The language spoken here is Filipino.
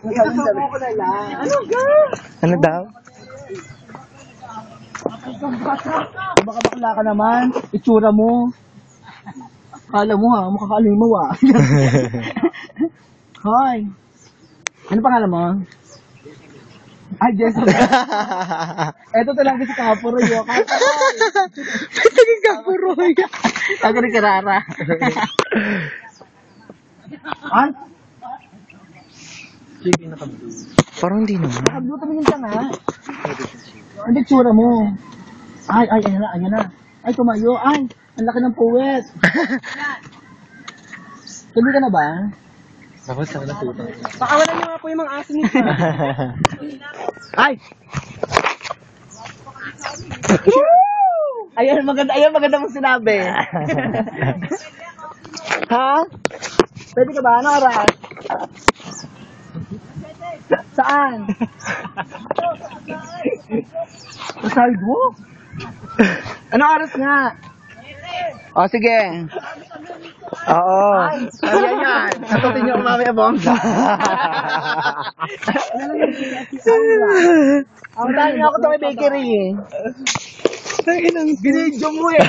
Isusuko ko na lang. Ano ga? Ano daw? Baka bakla ka naman. Itsura mo. Kala mo ha, makakalimaw ah. Hoy. Ano pangalan mo? Ay, Jessica. Eto talaga si Kapuroy. Kapuroy. Ito yung Kapuroy. Ako ni Karara. Ay? Sige, nakablue. Parang hindi naman. Nakablue tumingin ka nga. Hindi, tsura mo. Ay, ayan na. Ay, tumayo. Ay, ang laki ng puwet. Tuloy ka na ba? Tapos sa kanang puto. Pakawalan niyo nga po yung mga aso nito. Ay! Ayun, maganda mong sinabi. Ha? Pwede ka ba? Ano oras? Saan? Sa sidewalk? Ano oras nga? O, sige. Oo. Ayan yan. Natutin niyo ang mamaya bongga. Ang dahil niyo ako sa may bakery eh. Binidyo mo eh.